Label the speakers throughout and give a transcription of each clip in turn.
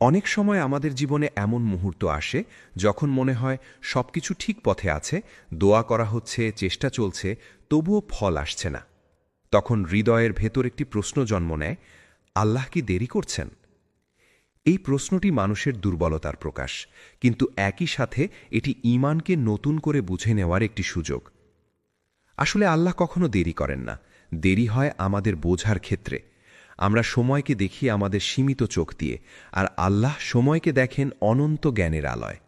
Speaker 1: অনেক সময় আমাদের জীবনে এমন মুহূর্ত আসে যখন মনে হয় সবকিছু ঠিক পথে আছে, দোয়া করা হচ্ছে, চেষ্টা চলছে, তবুও ফল আসছে না। তখন হৃদয়ের ভেতর একটি প্রশ্ন জন্ম নেয়, আল্লাহ কি দেরি করছেন? এই প্রশ্নটি মানুষের দুর্বলতার প্রকাশ, কিন্তু একই সাথে এটি ঈমানকে নতুন করে বুঝে নেওয়ার একটি সুযোগ। আসলে আল্লাহ কখনো দেরি করেন না, দেরি হয় আমাদের বোঝার ক্ষেত্রে। আমরা সময়কে দেখি আমাদের সীমিত চোখ দিয়ে, আর আল্লাহ সময়কে দেখেন অনন্ত জ্ঞানের আলয়।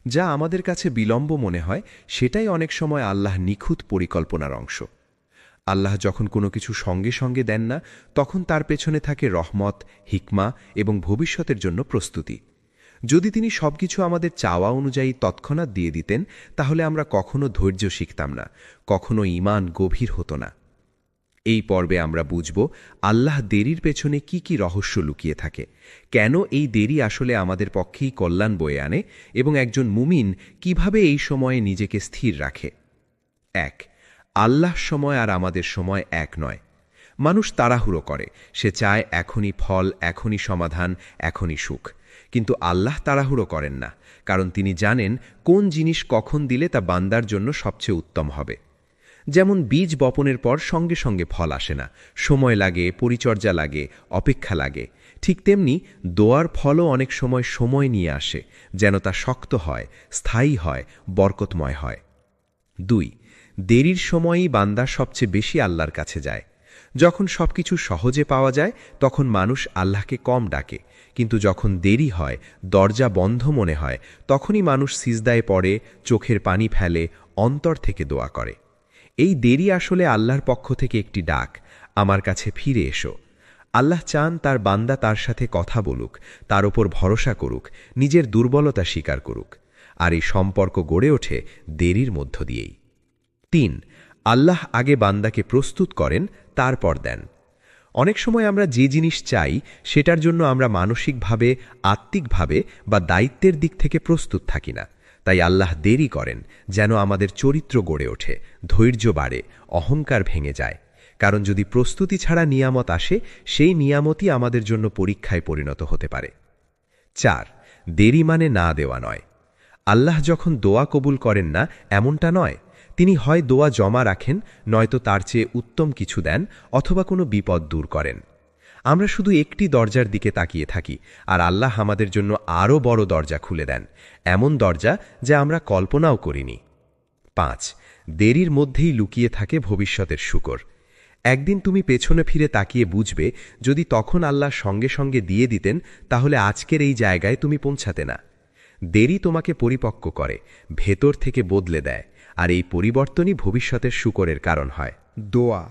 Speaker 1: যা আমাদের কাছে বিলম্ব মনে হয়, সেটাই অনেক সময় আল্লাহ নিখুঁত পরিকল্পনার অংশ। আল্লাহ যখন কোনো কিছু সঙ্গে সঙ্গে দেন না, তখন তার পেছনে থাকে রহমত, হিকমা এবং ভবিষ্যতের জন্য প্রস্তুতি। যদি তিনি সবকিছু আমাদের চাওয়া অনুযায়ী তৎক্ষণাৎ দিয়ে দিতেন, তাহলে আমরা কখনো ধৈর্য শিখতাম না, কখনো ঈমান গভীর হতো না। এই পর্বে আমরা বুঝব আল্লাহ দেরির পেছনে কি কি রহস্য লুকিয়ে থাকে, কেন এই দেরি আসলে আমাদের পক্ষেই কল্যাণ বয়ে আনে, এবং একজন মুমিন কিভাবে এই সময়ে নিজেকে স্থির রাখে। ১. আল্লাহ সময় আর আমাদের সময় এক নয়। মানুষ তাড়াহুড়ো করে, সে চায় এখনই ফল, এখনই সমাধান, এখনই সুখ। কিন্তু আল্লাহ তাড়াহুড়ো করেন না, কারণ তিনি জানেন কোন জিনিস কখন দিলে তা বান্দার জন্য সবচেয়ে উত্তম হবে। যেমন বীজ বপনের পর সঙ্গে সঙ্গে ফল আসে না, সময় লাগে, পরিচর্যা লাগে, অপেক্ষা লাগে। ঠিক তেমনি দোয়ার ফলও অনেক সময় সময় নিয়ে আসে, যেন তা শক্ত হয়, স্থায়ী হয়, বরকতময় হয়। ২. দেরির সময়ই বান্দা সবচেয়ে বেশি আল্লাহর কাছে যায়। যখন সবকিছু সহজে পাওয়া যায়, তখন মানুষ আল্লাহকে কম ডাকে, কিন্তু যখন দেরি হয়, দরজা বন্ধ মনে হয়, তখনই মানুষ সিজদায় পড়ে, চোখের পানি ফেলে, অন্তর থেকে দোয়া করে। এই দেরি আসলে আল্লাহর পক্ষ থেকে একটি ডাক, আমার কাছে ফিরে এসো। আল্লাহ চান তার বান্দা তার সাথে কথা বলুক, তার ওপর ভরসা করুক, নিজের দুর্বলতা স্বীকার করুক। আর এই সম্পর্ক গড়ে ওঠে দেরির মধ্য দিয়েই। ৩. আল্লাহ আগে বান্দাকে প্রস্তুত করেন, তারপর দেন। অনেক সময় আমরা যে জিনিস চাই, সেটার জন্য আমরা মানসিকভাবে, আত্মিকভাবে বা দায়িত্বের দিক থেকে প্রস্তুত থাকি না। তাই আল্লাহ দেরি করেন, যেন আমাদের চরিত্র গড়ে ওঠে, ধৈর্য বাড়ে, অহংকার ভেঙে যায়। কারণ যদি প্রস্তুতি ছাড়া নিয়ামত আসে, সেই নিয়ামতই আমাদের জন্য পরীক্ষায় পরিণত হতে পারে। ৪. দেরি মানে না দেওয়া নয়। আল্লাহ যখন দোয়া কবুল করেন না, এমনটা নয়। তিনি হয় দোয়া জমা রাখেন, নয়তো তার চেয়ে উত্তম কিছু দেন, অথবা কোনো বিপদ দূর করেন। আমরা শুধু একটি দরজার দিকে তাকিয়ে থাকি, আর আল্লাহ আমাদের জন্য আরও বড় দরজা খুলে দেন, এমন দরজা যা আমরা কল্পনাও করিনি। ৫. দেরির মধ্যেই লুকিয়ে থাকে ভবিষ্যতের শুকর। একদিন তুমি পেছনে ফিরে তাকিয়ে বুঝবে, যদি তখন আল্লাহ সঙ্গে সঙ্গে দিয়ে দিতেন, তাহলে আজকের এই জায়গায় তুমি পৌঁছাতে না। দেরি তোমাকে পরিপক্ক করে, ভেতর থেকে বদলে দেয়, আর এই পরিবর্তনই ভবিষ্যতের শুকরের কারণ হয়।
Speaker 2: দোয়া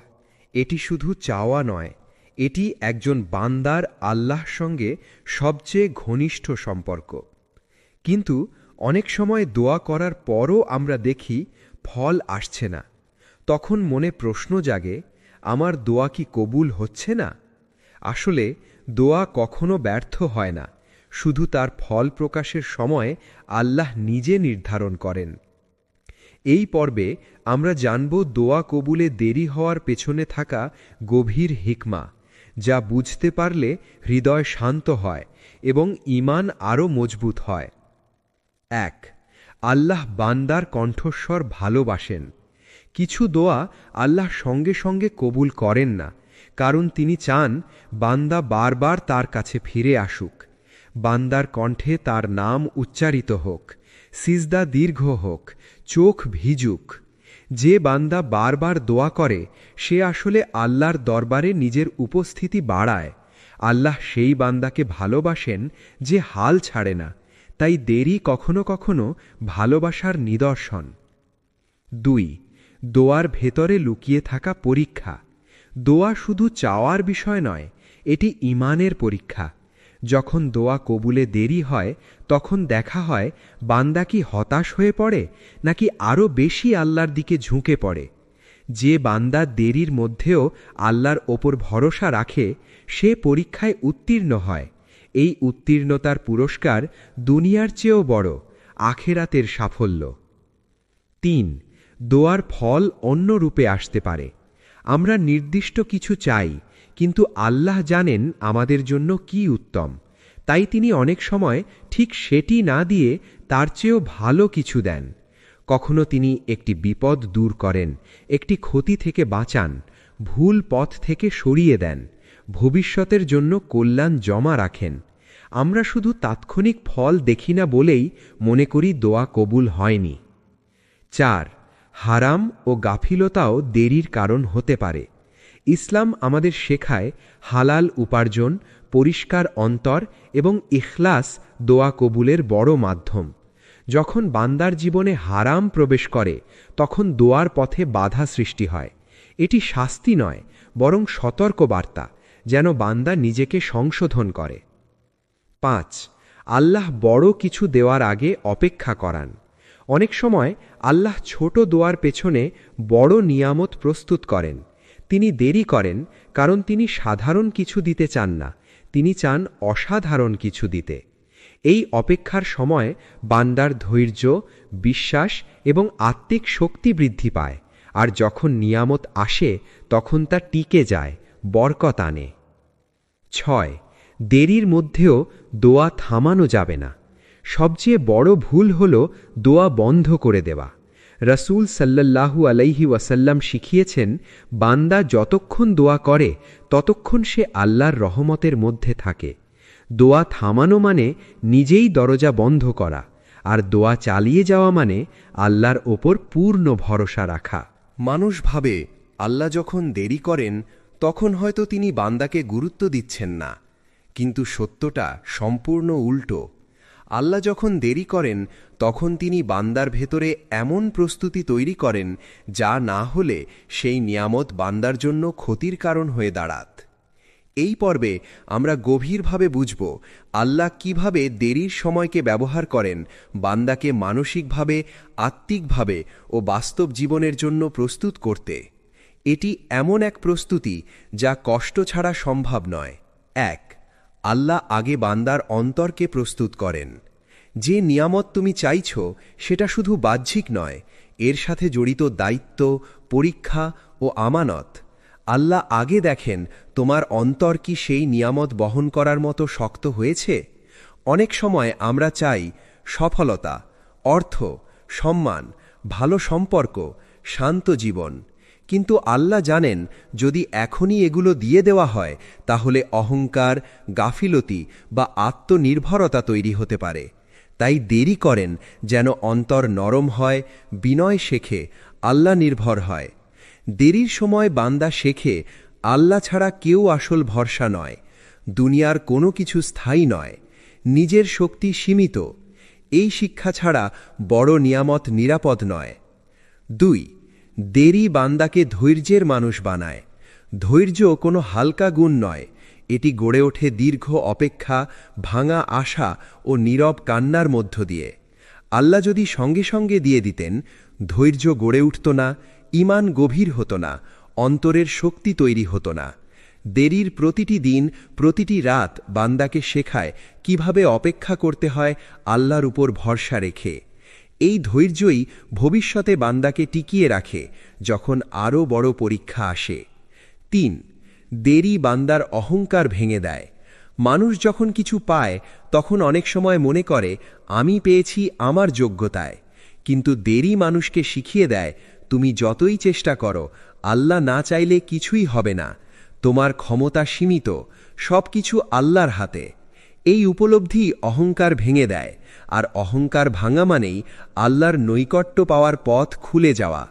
Speaker 2: এটি শুধু চাওয়া নয়, এটি একজন বান্দার আল্লাহর সঙ্গে সবচেয়ে ঘনিষ্ঠ সম্পর্ক। কিন্তু অনেক সময় দোয়া করার পরও আমরা দেখি ফল আসছে না। তখন মনে প্রশ্ন জাগে, আমার দোয়া কি কবুল হচ্ছে না? আসলে দোয়া কখনো ব্যর্থ হয় না, শুধু তার ফল প্রকাশের সময় আল্লাহ নিজে নির্ধারণ করেন। এই পর্বে আমরা জানব দোয়া কবুলে দেরি হওয়ার পেছনে থাকা গভীর হিকমা, যা বুঝতে পারলে হৃদয় শান্ত হয় এবং ঈমান আরও মজবুত হয়। ১. আল্লাহ বান্দার কণ্ঠস্বর ভালোবাসেন। কিছু দোয়া আল্লাহ সঙ্গে সঙ্গে কবুল করেন না, কারণ তিনি চান বান্দা বারবার তার কাছে ফিরে আসুক। বান্দার কণ্ঠে তার নাম উচ্চারিত হোক, সিজদা দীর্ঘ হোক, চোখ ভিজুক। যে বান্দা বারবার দোয়া করে, সে আসলে আল্লাহর দরবারে নিজের উপস্থিতি বাড়ায়। আল্লাহ সেই বান্দাকে ভালোবাসেন যে হাল ছাড়ে না, তাই দেরি কখনো কখনো ভালোবাসার নিদর্শন। ২. দোয়ার ভেতরে লুকিয়ে থাকা পরীক্ষা। দোয়া শুধু চাওয়ার বিষয় নয়, এটি ঈমানের পরীক্ষা। যখন দোয়া কবুলে দেরি হয়, তখন দেখা হয় বান্দা কি হতাশ হয়ে পড়ে, নাকি আরও বেশি আল্লাহর দিকে ঝুঁকে পড়ে। যে বান্দা দেরির মধ্যেও আল্লাহর ওপর ভরসা রাখে, সে পরীক্ষায় উত্তীর্ণ হয়। এই উত্তীর্ণতার পুরস্কার দুনিয়ার চেয়েও বড়, আখেরাতের সাফল্য। ৩. দোয়ার ফল অন্য রূপে আসতে পারে। আমরা নির্দিষ্ট কিছু চাই, কিন্তু আল্লাহ জানেন আমাদের জন্য কি উত্তম। তাই তিনি অনেক সময় ঠিক সেটি না দিয়ে তার চেয়েও ভালো কিছু দেন। কখনো তিনি একটি বিপদ দূর করেন, একটি ক্ষতি থেকে বাঁচান, ভুল পথ থেকে সরিয়ে দেন, ভবিষ্যতের জন্য কল্যাণ জমা রাখেন। আমরা শুধু তাৎক্ষণিক ফল দেখি না বলেই মনে করি দোয়া কবুল হয়নি। 4. হারাম ও গাফিলতাও দেরির কারণ হতে পারে। ইসলাম আমাদের শেখায় হালাল উপার্জন, পরিষ্কার অন্তর এবং ইখলাস দোয়া কবুলের বড় মাধ্যম। যখন বান্দার জীবনে হারাম প্রবেশ করে তখন দোয়ার পথে বাধা সৃষ্টি হয়। এটি শাস্তি নয়, বরং সতর্ক বার্তা, যেন বান্দা নিজেকে সংশোধন করে। 5. আল্লাহ বড় কিছু দেওয়ার আগে অপেক্ষা করান। অনেক সময় আল্লাহ ছোট দোয়ার পেছনে বড় নিয়ামত প্রস্তুত করেন। তিনি দেরি করেন কারণ তিনি সাধারণ কিছু দিতে চান না, তিনি চান অসাধারণ কিছু দিতে। এই অপেক্ষার সময় বান্দার ধৈর্য, বিশ্বাস এবং আত্মিক শক্তি বৃদ্ধি পায়, আর যখন নিয়ামত আসে তখন তা টিকে যায়, বরকত আনে। 6. দেরির মধ্যেও দোয়া থামানো যাবে না। সবচেয়ে বড় ভুল হল দোয়া বন্ধ করে দেওয়া। রাসূল সাল্লাল্লাহু আলাইহি ওয়াসাল্লাম শিখিয়েছেন, বান্দা যতক্ষণ দোয়া করে ততক্ষণ সে আল্লাহর রহমতের মধ্যে থাকে। দোয়া থামানো মানে নিজেই দরজা বন্ধ করা, আর দোয়া চালিয়ে যাওয়া মানে আল্লাহর ওপর পূর্ণ ভরসা রাখা।
Speaker 1: মানুষ ভাবে আল্লাহ যখন দেরি করেন তখন হয়তো তিনি বান্দাকে গুরুত্ব দিচ্ছেন না, কিন্তু সত্যটা সম্পূর্ণ উল্টো। আল্লাহ যখন দেরি করেন তখন তিনি বান্দার ভেতরে এমন প্রস্তুতি তৈরি করেন যা না হলে সেই নিয়ামত বান্দার জন্য ক্ষতির কারণ হয়ে দাঁড়াত। এই পর্বে আমরা গভীরভাবে বুঝব আল্লাহ কিভাবে দেরির সময়কে ব্যবহার করেন বান্দাকে মানসিকভাবে, আত্মিকভাবে ও বাস্তব জীবনের জন্য প্রস্তুত করতে। এটি এমন এক প্রস্তুতি যা কষ্ট ছাড়া সম্ভব নয়। 1. আল্লাহ আগে বান্দার অন্তরকে প্রস্তুত করেন। যে নিয়ামত তুমি চাইছ সেটা শুধু বাহ্যিক নয়, এর সাথে জড়িত দায়িত্ব, পরীক্ষা ও আমানত। আল্লাহ আগে দেখেন তোমার অন্তর কি সেই নিয়ামত বহন করার মতো শক্ত হয়েছে। অনেক সময় আমরা চাই সফলতা, অর্থ, সম্মান, ভালো সম্পর্ক, শান্ত জীবন, কিন্তু আল্লাহ জানেন যদি এখনই এগুলো দিয়ে দেওয়া হয় তাহলে অহংকার, গাফিলতি বা আত্মনির্ভরতা তৈরি হতে পারে। তাই দেরি করেন যেন অন্তর নরম হয়, বিনয় শেখে, আল্লাহ নির্ভর হয়। দেরির সময় বান্দা শেখে আল্লাহ ছাড়া কেউ আসল ভরসা নয়, দুনিয়ার কোনো কিছু স্থায়ী নয়, নিজের শক্তি সীমিত। এই শিক্ষা ছাড়া বড় নিয়ামত নিরাপদ নয়। 2. দেরি বান্দাকে ধৈর্যের মানুষ বানায়। ধৈর্য কোনো হালকা গুণ নয়, এটি গড়ে ওঠে দীর্ঘ অপেক্ষা, ভাঙা আশা ও নীরব কান্নার মধ্য দিয়ে। আল্লাহ যদি সঙ্গে সঙ্গে দিয়ে দিতেন, ধৈর্য গড়ে উঠত না, ঈমান গভীর হতো না, অন্তরের শক্তি তৈরি হতো না। দেরির প্রতিটি দিন, প্রতিটি রাত বান্দাকে শেখায় কিভাবে অপেক্ষা করতে হয় আল্লাহর উপর ভরসা রেখে। এই ধৈর্যই ভবিষ্যতে বান্দাকে টিকিয়ে রাখে যখন আরও বড় পরীক্ষা আসে। 3. দেরি বান্দার অহংকার ভেঙে দেয়। মানুষ যখন কিছু পায় তখন অনেক সময় মনে করে আমি পেয়েছি আমার যোগ্যতায়, কিন্তু দেরি মানুষকে শিখিয়ে দেয় তুমি যতই চেষ্টা করো আল্লাহ না চাইলে কিছুই হবে না, তোমার ক্ষমতা সীমিত, সব কিছু আল্লাহর হাতে। এই উপলব্ধি অহংকার ভেঙে দেয়, আর অহংকার ভাঙা মানেই আল্লাহর নৈকট্য পাওয়ার পথ খুলে যাওয়া।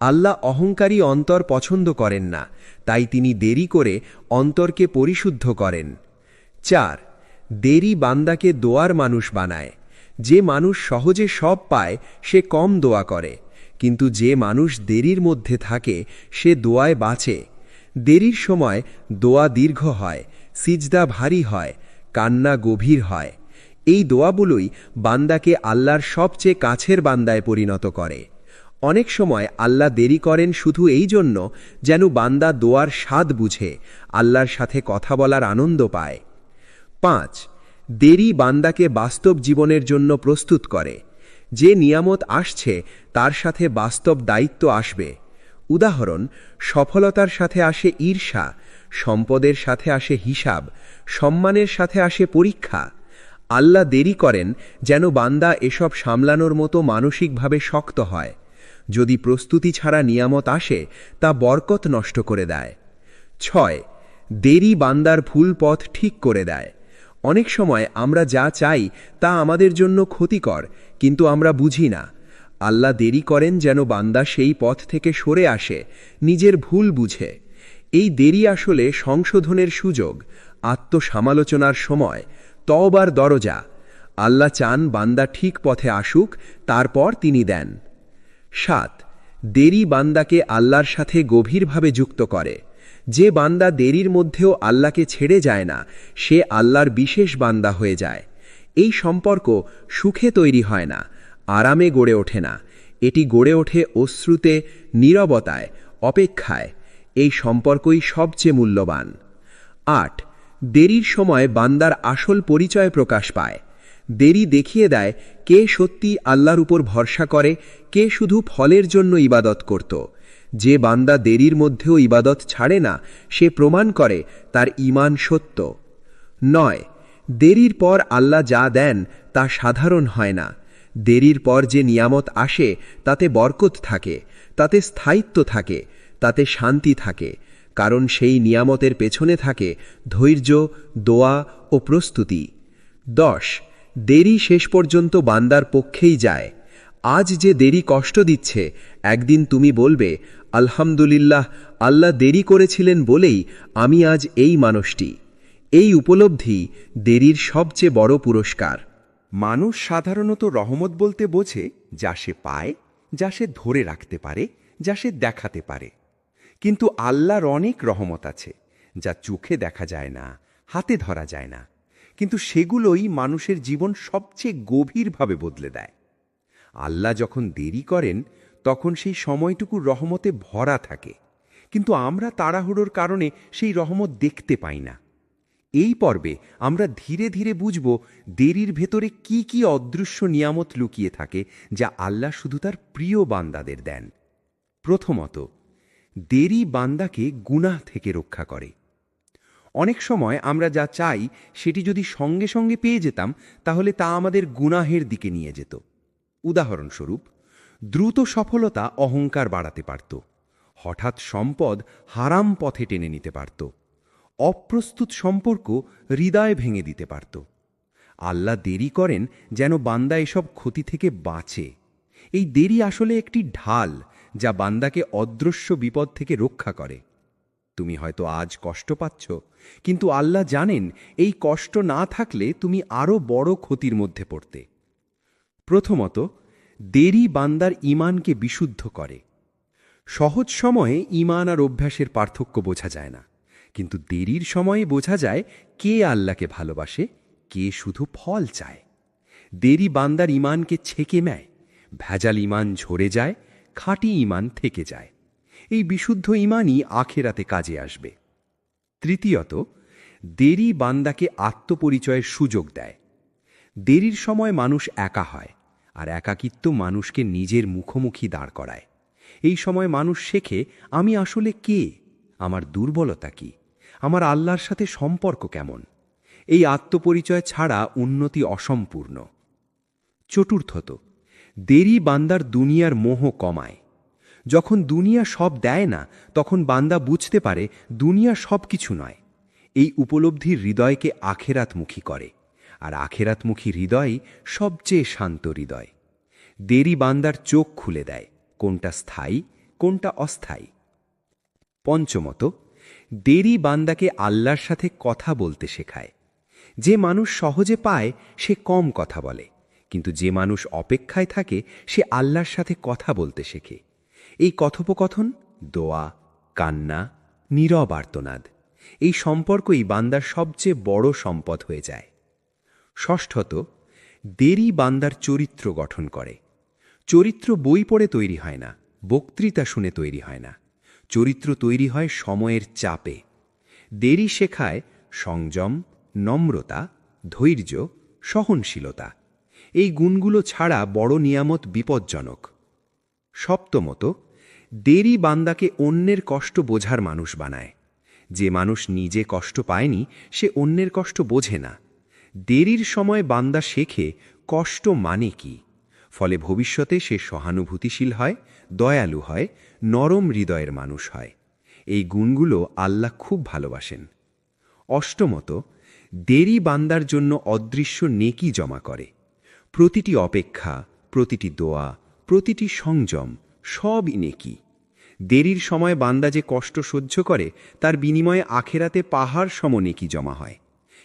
Speaker 1: আল্লাহ অহংকারী অন্তর পছন্দ করেন না, তাই তিনি দেরি করে অন্তরকে পরিশুদ্ধ করেন। 4. দেরি বান্দাকে দোয়ার মানুষ বানায়। যে মানুষ সহজে সব পায় সে কম দোয়া করে, কিন্তু যে মানুষ দেরির মধ্যে থাকে সে দোয়ায় বাঁচে। দেরির সময় দোয়া দীর্ঘ হয়, সিজদা ভারী হয়, কান্না গভীর হয়। এই দোয়াগুলোই বান্দাকে আল্লাহর সবচেয়ে কাছের বান্দায় পরিণত করে। অনেক সময় আল্লাহ দেরি করেন শুধু এই জন্য যেন বান্দা দোয়ার স্বাদ বুঝে, আল্লাহর সাথে কথা বলার আনন্দ পায়। 5. দেরি বান্দাকে বাস্তব জীবনের জন্য প্রস্তুত করে। যে নিয়ামত আসছে তার সাথে বাস্তব দায়িত্ব আসবে। উদাহরণ, সফলতার সাথে আসে ঈর্ষা, সম্পদের সাথে আসে হিসাব, সম্মানের সাথে আসে পরীক্ষা।
Speaker 2: আল্লাহ দেরি করেন যেন বান্দা এসব সামলানোর মতো মানসিকভাবে শক্ত হয়। যদি প্রস্তুতি ছাড়া নিয়ামত আসে তা বরকত নষ্ট করে দেয়। 6. দেরি বান্দার ভুল পথ ঠিক করে দেয়। অনেক সময় আমরা যা চাই তা আমাদের জন্য ক্ষতিকর, কিন্তু আমরা বুঝি না। আল্লাহ দেরি করেন যেন বান্দা সেই পথ থেকে সরে আসে, নিজের ভুল বুঝে। এই দেরি আসলে সংশোধনের সুযোগ, আত্মসমালোচনার সময়, তওবার দরজা। আল্লাহ চান বান্দা ঠিক পথে আসুক, তারপর তিনি দেন। 7. দেরি বান্দাকে আল্লাহর সাথে গভীরভাবে যুক্ত করে। যে বান্দা দেরির মধ্যেও আল্লাহকে ছেড়ে যায় না, সে আল্লাহর বিশেষ বান্দা হয়ে যায়। এই সম্পর্ক সুখে তৈরি হয় না, আরামে গড়ে ওঠে না, এটি গড়ে ওঠে অশ্রুতে, নীরবতায়, অপেক্ষায়। এই সম্পর্কই সবচেয়ে মূল্যবান। 8. দেরির সময় বান্দার আসল পরিচয় প্রকাশ পায়। দেরি দেখিয়ে দেয় কে সত্যি আল্লাহর উপর ভরসা করে, কে শুধু ফলের জন্য ইবাদত করত। যে বান্দা দেরির মধ্যেও ইবাদত ছাড়ে না, সে প্রমাণ করে তার ঈমান সত্য। 9. দেরির পর আল্লাহ যা দেন তা সাধারণ হয় না। দেরির পর যে নিয়ামত আসে তাতে বরকত থাকে, তাতে স্থায়িত্ব থাকে, তাতে শান্তি থাকে, কারণ সেই নিয়ামতের পেছনে থাকে ধৈর্য, দোয়া ও প্রস্তুতি। 10. দেরি শেষ পর্যন্ত বান্দার পক্ষেই যায়। আজ যে দেরি কষ্ট দিচ্ছে, একদিন তুমি বলবে, আলহামদুলিল্লাহ, আল্লাহ দেরি করেছিলেন বলেই আমি আজ এই মানুষটি। এই উপলব্ধি দেরির সবচেয়ে বড় পুরস্কার।
Speaker 1: মানুষ সাধারণত রহমত বলতে বোঝে যা সে পায়, যা সে ধরে রাখতে পারে, যা সে দেখাতে পারে। কিন্তু আল্লাহর অনেক রহমত আছে যা চোখে দেখা যায় না, হাতে ধরা যায় না, কিন্তু সেগুলোই মানুষের জীবন সবচেয়ে গভীরভাবে বদলে দেয়। আল্লাহ যখন দেরি করেন তখন সেই সময়টুকু রহমতে ভরা থাকে, কিন্তু আমরা তাড়াহুড়োর কারণে সেই রহমত দেখতে পাই না। এই পর্বে আমরা ধীরে ধীরে বুঝব দেরির ভেতরে কি কি অদৃশ্য নিয়ামত লুকিয়ে থাকে যা আল্লাহ শুধু তার প্রিয় বান্দাদের দেন। প্রথমত, দেরি বান্দাকে গুনাহ থেকে রক্ষা করে। অনেক সময় আমরা যা চাই সেটি যদি সঙ্গে সঙ্গে পেয়ে যেতাম তাহলে তা আমাদের গুনাহের দিকে নিয়ে যেত। উদাহরণস্বরূপ, দ্রুত সফলতা অহংকার বাড়াতে পারত, হঠাৎ সম্পদ হারাম পথে টেনে নিতে পারত, অপ্রস্তুত সম্পর্ক হৃদয় ভেঙে দিতে পারত। আল্লাহ দেরি করেন যেন বান্দা এসব ক্ষতি থেকে বাঁচে। এই দেরি আসলে একটি ঢাল যা বান্দাকে অদৃশ্য বিপদ থেকে রক্ষা করে। তুমি হয়তো আজ কষ্ট পাচ্ছ, কিন্তু আল্লাহ জানেন এই কষ্ট না থাকলে তুমি আরও বড় ক্ষতির মধ্যে পড়তে। প্রথমত, দেরি বান্দার ঈমানকে বিশুদ্ধ করে। সহজ সময়ে ঈমান আর অভ্যাসের পার্থক্য বোঝা যায় না, কিন্তু দেরির সময়ে বোঝা যায় কে আল্লাহকে ভালোবাসে, কে শুধু ফল চায়। দেরি বান্দার ঈমানকে ছেকে নেয়, ভেজাল ঈমান ঝরে যায়, খাঁটি ঈমান থেকে যায়। এই বিশুদ্ধ ঈমানই আখেরাতে কাজে আসবে। তৃতীয়ত, দেরি বান্দাকে আত্মপরিচয়ের সুযোগ দেয়। দেরির সময় মানুষ একা হয়, আর একাকিত্ব মানুষকে নিজের মুখোমুখি দাঁড় করায়। এই সময় মানুষ শেখে আমি আসলে কে, আমার দুর্বলতা কি, আমার আল্লাহর সাথে সম্পর্ক কেমন। এই আত্মপরিচয় ছাড়া উন্নতি অসম্পূর্ণ। চতুর্থত, দেরি বান্দার দুনিয়ার মোহ কমায়। যখন দুনিয়া সব দেয় না তখন বান্দা বুঝতে পারে দুনিয়া সব কিছু নয়। এই উপলব্ধির হৃদয়কে আখেরাতমুখী করে, আর আখেরাতমুখী হৃদয়ই সবচেয়ে শান্ত হৃদয়। দেরি বান্দার চোখ খুলে দেয় কোনটা স্থায়ী, কোনটা অস্থায়ী। পঞ্চমত, দেরি বান্দাকে আল্লাহর সাথে কথা বলতে শেখায়। যে মানুষ সহজে পায় সে কম কথা বলে, কিন্তু যে মানুষ অপেক্ষায় থাকে সে আল্লাহর সাথে কথা বলতে শেখে। এই কথোপকথন, দোয়া, কান্না, নীরব আর্তনাদ, এই সম্পর্কই বান্দার সবচেয়ে বড় সম্পদ হয়ে যায়। ষষ্ঠত, দেরি বান্দার চরিত্র গঠন করে। চরিত্র বই পড়ে তৈরি হয় না, বক্তৃতা শুনে তৈরি হয় না, চরিত্র তৈরি হয় সময়ের চাপে। দেরি শেখায় সংযম, নম্রতা, ধৈর্য, সহনশীলতা। এই গুণগুলো ছাড়া বড় নিয়ামত বিপজ্জনক। সপ্তমত, দেরি বান্দাকে অন্যের কষ্ট বোঝার মানুষ বানায়। যে মানুষ নিজে কষ্ট পায়নি সে অন্যের কষ্ট বোঝে না। দেরির সময় বান্দা শেখে কষ্ট মানে কি, ফলে ভবিষ্যতে সে সহানুভূতিশীল হয়, দয়ালু হয়, নরম হৃদয়ের মানুষ হয়। এই গুণগুলো আল্লাহ খুব ভালোবাসেন। অষ্টমত, দেরি বান্দার জন্য অদৃশ্য নেকি জমা করে। প্রতিটি অপেক্ষা, প্রতিটি দোয়া, প্রতিটি সংযম সবই নেকি। দেরির সময় বান্দা যে কষ্ট সহ্য করে তার বিনিময়ে আখেরাতে পাহাড় সম নেকি জমা হয়।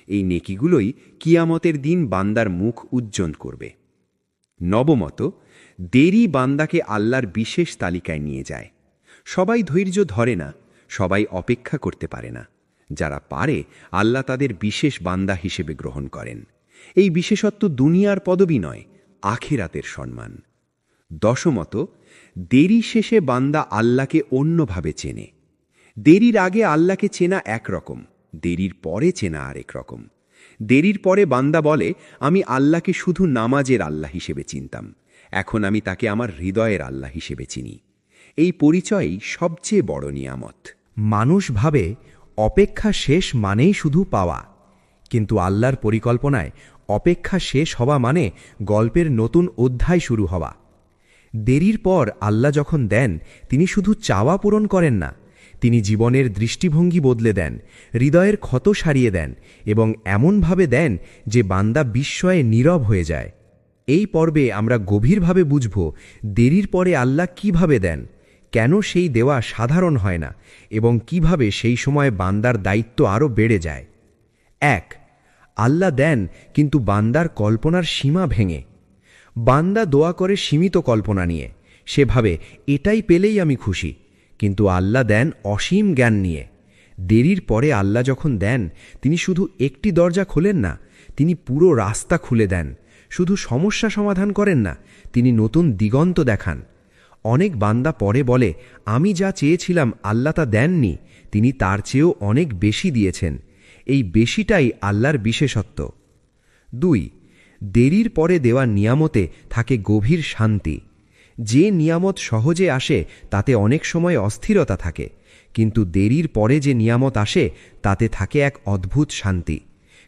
Speaker 1: এই নেকিগুলোই কিয়ামতের দিন বান্দার মুখ উজ্জ্বল করবে। নবমত, দেরি বান্দাকে আল্লাহর বিশেষ তালিকায় নিয়ে যায়। সবাই ধৈর্য ধরে না, সবাই অপেক্ষা করতে পারে না। যারা পারে আল্লাহ তাদের বিশেষ বান্দা হিসেবে গ্রহণ করেন। এই বিশেষত্ব দুনিয়ার পদবি নয়, আখিরাতের সম্মান। দশমত, দেরি শেষে বান্দা আল্লাহকে অন্যভাবে চেনে। দেরির আগে আল্লাহকে চেনা একরকম, দেরির পরে চেনা আরেক রকম। দেরির পরে বান্দা বলে, আমি আল্লাহকে শুধু নামাজের আল্লাহ হিসেবে চিনতাম, এখন আমি তাকে আমার হৃদয়ের আল্লাহ হিসেবে চিনি। এই পরিচয়ই সবচেয়ে বড় নিয়ামত।
Speaker 2: মানুষ ভাবে অপেক্ষা শেষ মানেই শুধু পাওয়া, কিন্তু আল্লাহর পরিকল্পনায় অপেক্ষা শেষ হওয়া মানে গল্পের নতুন অধ্যায় শুরু হওয়া। দেরির পর আল্লাহ যখন দেন, তিনি শুধু চাওয়া পূরণ করেন না, তিনি জীবনের দৃষ্টিভঙ্গি বদলে দেন, হৃদয়ের ক্ষত সারিয়ে দেন এবং এমনভাবে দেন যে বান্দা বিস্ময়ে নীরব হয়ে যায়। এই পর্বে আমরা গভীরভাবে বুঝব দেরির পরে আল্লাহ কিভাবে দেন, কেন সেই দেওয়া সাধারণ হয় না এবং কিভাবে সেই সময় বান্দার দায়িত্ব আরও বেড়ে যায়। 1. আল্লাহ দেন কিন্তু বান্দার কল্পনার সীমা ভেঙে। বান্দা দোয়া করে সীমিত কল্পনা নিয়ে, সেভাবে এটাই পেলেই আমি খুশি, কিন্তু আল্লাহ দেন অসীম জ্ঞান নিয়ে। দেরির পরে আল্লাহ যখন দেন, তিনি শুধু একটি দরজা খোলেন না, তিনি পুরো রাস্তা খুলে দেন। শুধু সমস্যা সমাধান করেন না, তিনি নতুন দিগন্ত দেখান। অনেক বান্দা পরে বলে, আমি যা চেয়েছিলাম আল্লাহ তা দেননি, তিনি তার চেয়েও অনেক বেশি দিয়েছেন। এই বেশিটাই আল্লাহর বিশেষত্ব। 2. দেরির পরে দেওয়া নিয়ামতে থাকে গভীর শান্তি। যে নিয়ামত সহজে আসে তাতে অনেক সময় অস্থিরতা থাকে, কিন্তু দেরির পরে যে নিয়ামত আসে তাতে থাকে এক অদ্ভুত শান্তি।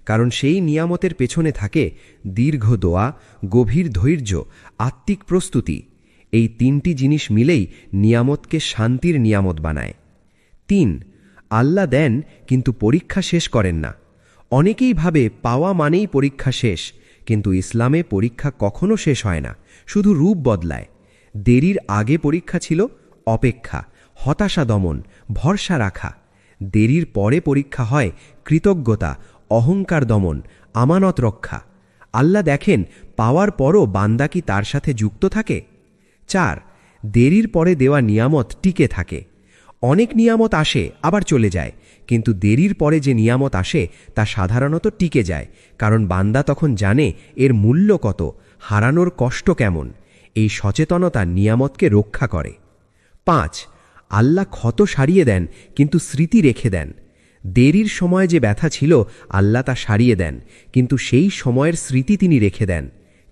Speaker 2: কারণ সেই নিয়ামতের পেছনে থাকে দীর্ঘ দোয়া, গভীর ধৈর্য, আত্মিক প্রস্তুতি। এই তিনটি জিনিস মিলেই নিয়ামতকে শান্তির নিয়ামত বানায়। 3. আল্লাহ দেন কিন্তু পরীক্ষা শেষ করেন না। অনেকেই ভাবে পাওয়া মানেই পরীক্ষা শেষ, কিন্তু ইসলামে পরীক্ষা কখনো শেষ হয় না, শুধু রূপ বদলায়। দেরির আগে পরীক্ষা ছিল অপেক্ষা, হতাশা দমন, ভরসা রাখা। দেরির পরে পরীক্ষা হয় কৃতজ্ঞতা, অহংকার দমন, আমানত রক্ষা। আল্লাহ দেখেন পাওয়ার পরও বান্দা কি তার সাথে যুক্ত থাকে। 4. দেরির পরে দেওয়া নিয়ামত টিকে থাকে। অনেক নিয়ামত আসে আবার চলে যায়, কিন্তু দেরির পরে যে নিয়ামত আসে তা সাধারণত টিকে যায়, কারণ বান্দা তখন জানে এর মূল্য কত, হারানোর কষ্ট কেমন। এই সচেতনতা নিয়ামতকে রক্ষা করে। 5. আল্লাহ ক্ষত সারিয়ে দেন কিন্তু স্মৃতি রেখে দেন। দেরির সময় যে ব্যথা ছিল আল্লাহ তা সারিয়ে দেন, কিন্তু সেই সময়ের স্মৃতি তিনি রেখে দেন।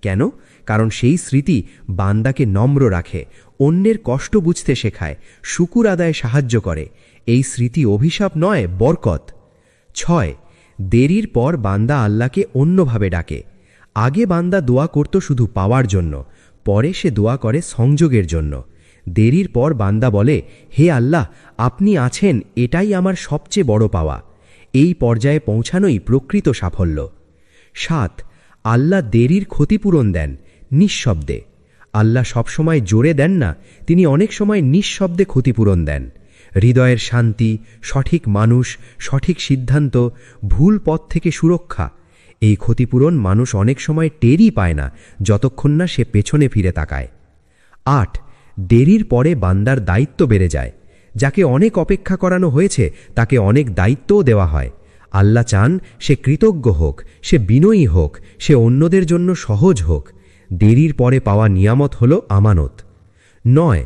Speaker 2: কেন? কারণ সেই স্মৃতি বান্দাকে নম্র রাখে, অন্যের কষ্ট বুঝতে শেখায়, শুকুর আদায়ে সাহায্য করে। এই স্মৃতি অভিশাপ নয়, বরকত। 6. দেরির পর বান্দা আল্লাহকে অন্যভাবে ডাকে। আগে বান্দা দোয়া করত শুধু পাওয়ার জন্য, পরে সে দোয়া করে সংযোগের জন্য। দেরির পর বান্দা বলে, হে আল্লাহ, আপনি আছেন, এটাই আমার সবচেয়ে বড় পাওয়া। এই পর্যায়ে পৌঁছানোই প্রকৃত সাফল্য। 7. আল্লাহ দেরির ক্ষতিপূরণ দেন নিঃশব্দে। আল্লাহ সবসময় জোরে দেন না, তিনি অনেক সময় নিঃশব্দে ক্ষতিপূরণ দেন। হৃদয়ের শান্তি, সঠিক মানুষ, সঠিক সিদ্ধান্ত, ভুল পথ থেকে সুরক্ষা। এই ক্ষতিপূরণ মানুষ অনেক সময় টেরই পায় না, যতক্ষণ না সে পেছনে ফিরে তাকায়। 8. দেরির পরে বান্দার দায়িত্ব বেড়ে যায়। যাকে অনেক অপেক্ষা করানো হয়েছে তাকে অনেক দায়িত্বও দেওয়া হয়। আল্লাহ চান সে কৃতজ্ঞ হোক, সে বিনয়ী হোক, সে অন্যদের জন্য সহজ হোক। দেরির পরে পাওয়া নিয়ামত হল আমানত। 9.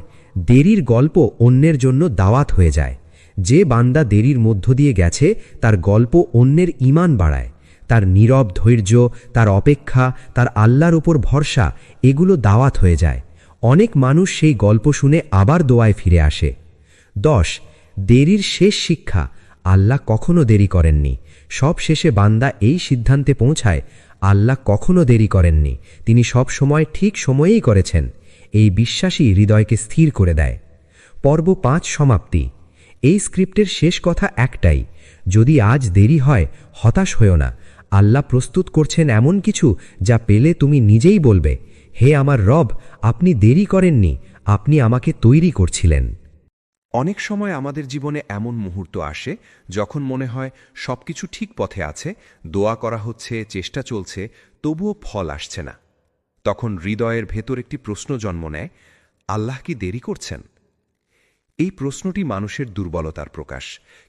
Speaker 2: দেরির গল্প অন্যের জন্য দাওয়াত হয়ে যায়। যে বান্দা দেরির মধ্য দিয়ে গেছে তার গল্প অন্যের ঈমান বাড়ায়। তার নীরব ধৈর্য, তার অপেক্ষা, তার আল্লাহর উপর ভরসা, এগুলো দাওয়াত হয়ে যায়। অনেক মানুষ সেই গল্প শুনে আবার দোয়ায় ফিরে আসে। 10. দেরির শেষ শিক্ষা, আল্লাহ কখনো দেরি করেননি,
Speaker 3: সব শেষে বান্দা এই সিদ্ধান্তে পৌঁছায়, আল্লাহ কখনো দেরি করেননি, তিনি সব সময় ঠিক সময়েই করেছেন। এই বিশ্বাসই হৃদয়কে স্থির করে দেয়। পর্ব 5 সমাপ্তি। এই স্ক্রিপ্টের শেষ কথা একটাই, যদি আজ দেরি হয় হতাশ হয়ো না। আল্লাহ প্রস্তুত করছেন এমন কিছু যা পেলে তুমি নিজেই বলবে, হে আমার রব, আপনি দেরি করেননি, আপনি আমাকে তৈরি করছিলেন।
Speaker 1: অনেক সময় আমাদের জীবনে এমন মুহূর্ত আসে যখন মনে হয় সবকিছু ঠিক পথে আছে, দোয়া করা হচ্ছে, চেষ্টা চলছে, তবুও ফল আসছে না। তখন হৃদয়ের ভেতর একটি প্রশ্ন জন্ম নেয়, আল্লাহ কি দেরি করছেন? এই প্রশ্নটি মানুষের দুর্বলতার প্রকাশ,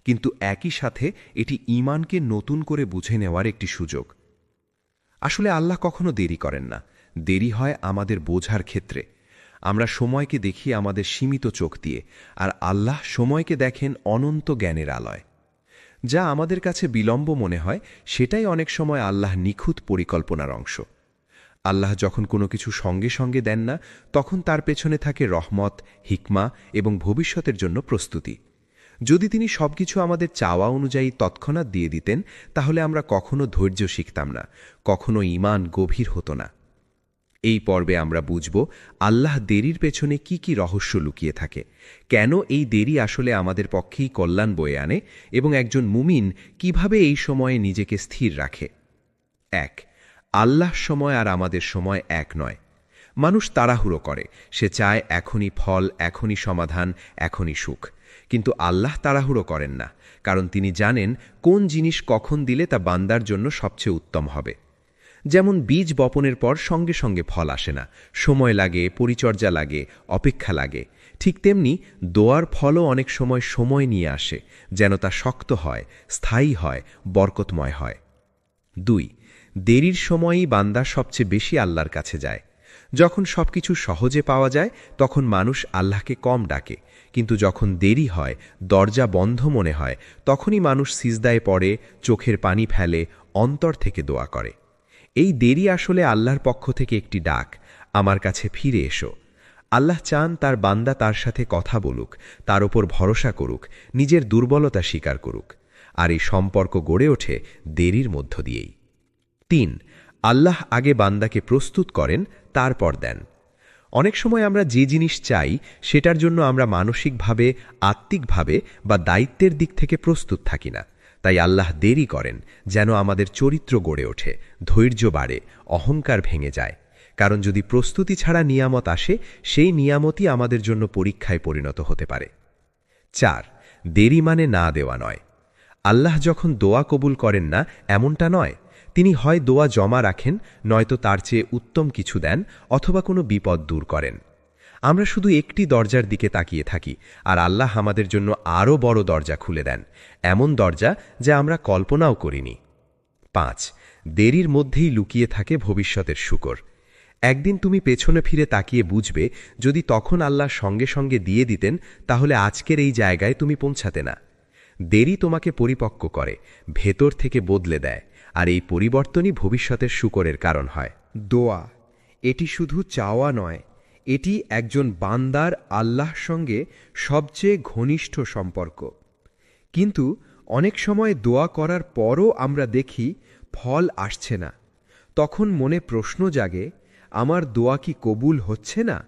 Speaker 1: কিন্তু একই সাথে এটি ঈমানকে নতুন করে বুঝে নেওয়ার একটি সুযোগ। আসলে আল্লাহ কখনো দেরি করেন না, দেরি হয় আমাদের বোঝার ক্ষেত্রে। আমরা সময়কে দেখি আমাদের সীমিত চোখ দিয়ে, আর আল্লাহ সময়কে দেখেন অনন্ত জ্ঞানের আলয়। যা আমাদের কাছে বিলম্ব মনে হয়, সেটাই অনেক সময় আল্লাহ নিখুঁত পরিকল্পনার অংশ। আল্লাহ যখন কোনো কিছু সঙ্গে সঙ্গে দেন না, তখন তার পেছনে থাকে রহমত, হিকমা এবং ভবিষ্যতের জন্য প্রস্তুতি। যদি তিনি সবকিছু আমাদের চাওয়া অনুযায়ী তৎক্ষণাৎ দিয়ে দিতেন, তাহলে আমরা কখনো ধৈর্য শিখতাম না, কখনো ঈমান গভীর হতো না। এই পর্বে আমরা বুঝব আল্লাহ দেরির পেছনে কি কি রহস্য লুকিয়ে থাকে, কেন এই দেরি আসলে আমাদের পক্ষেই কল্যাণ বয়ে আনে, এবং একজন মুমিন কিভাবে এই সময়ে নিজেকে স্থির রাখে। 1. আল্লাহর সময় আর আমাদের সময় এক নয়। মানুষ তাড়াহুড়ো করে, সে চায় এখনই ফল, এখনই সমাধান, এখনই সুখ। কিন্তু আল্লাহ তাড়াহুড়ো করেন না, কারণ তিনি জানেন কোন জিনিস কখন দিলে তা বান্দার জন্য সবচেয়ে উত্তম হবে। যেমন বীজ বপনের পর সঙ্গে সঙ্গে ফল আসে না, সময় লাগে, পরিচর্যা লাগে, অপেক্ষা লাগে। ঠিক তেমনি দোয়ার ফলও অনেক সময় সময় নিয়ে আসে, যেন তা শক্ত হয়, স্থায়ী হয়, বরকতময় হয়। 2. দেরির সময়ই বান্দা সবচেয়ে বেশি আল্লাহর কাছে যায়। যখন সবকিছু সহজে পাওয়া যায়, তখন মানুষ আল্লাহকে কম ডাকে, কিন্তু যখন দেরি হয়, দরজা বন্ধ মনে হয়, তখনই মানুষ সিজদায় পড়ে, চোখের পানি ফেলে, অন্তর থেকে দোয়া করে। এই দেরি আসলে আল্লাহর পক্ষ থেকে একটি ডাক, আমার কাছে ফিরে এসো। আল্লাহ চান তার বান্দা তার সাথে কথা বলুক, তার ওপর ভরসা করুক, নিজের দুর্বলতা স্বীকার করুক। আর এই সম্পর্ক গড়ে ওঠে দেরির মধ্য দিয়েই। 3. আল্লাহ আগে বান্দাকে প্রস্তুত করেন, তারপর দেন। অনেক সময় আমরা যে জিনিস চাই, সেটার জন্য আমরা মানসিকভাবে, আত্মিকভাবে বা দায়িত্বের দিক থেকে প্রস্তুত থাকি না। তাই আল্লাহ দেরি করেন, যেন আমাদের চরিত্র গড়ে ওঠে, ধৈর্য বাড়ে, অহংকার ভেঙে যায়। কারণ যদি প্রস্তুতি ছাড়া নিয়ামত আসে, সেই নিয়ামতই আমাদের জন্য পরীক্ষায় পরিণত হতে পারে। 4. দেরি মানে না দেওয়া নয়। আল্লাহ যখন দোয়া কবুল করেন না, এমনটা নয়। তিনি হয় দোয়া জমা রাখেন, নয়তো তার চেয়ে উত্তম কিছু দেন, অথবা কোনো বিপদ দূর করেন। আমরা শুধু একটি দরজার দিকে তাকিয়ে থাকি, আর আল্লাহ আমাদের জন্য আরও বড় দরজা খুলে দেন, এমন দরজা যা আমরা কল্পনাও করিনি। 5. দেরির মধ্যেই লুকিয়ে থাকে ভবিষ্যতের শুকর। একদিন তুমি পেছনে ফিরে তাকিয়ে বুঝবে, যদি তখন আল্লাহ সঙ্গে সঙ্গে দিয়ে দিতেন, তাহলে আজকের এই জায়গায় তুমি পৌঁছাতে না। দেরি তোমাকে পরিপক্ক করে, ভেতর থেকে বদলে দেয়, আর এই পরিবর্তনই ভবিষ্যতের শুকরের কারণ হয়।
Speaker 2: দোয়া এটি শুধু চাওয়া নয়, এটি একজন বান্দার আল্লাহর সঙ্গে সবচেয়ে ঘনিষ্ঠ সম্পর্ক। কিন্তু অনেক সময় দোয়া করার পরও আমরা দেখি ফল আসছে না। তখন মনে প্রশ্ন জাগে, আমার দোয়া কি কবুল হচ্ছে না?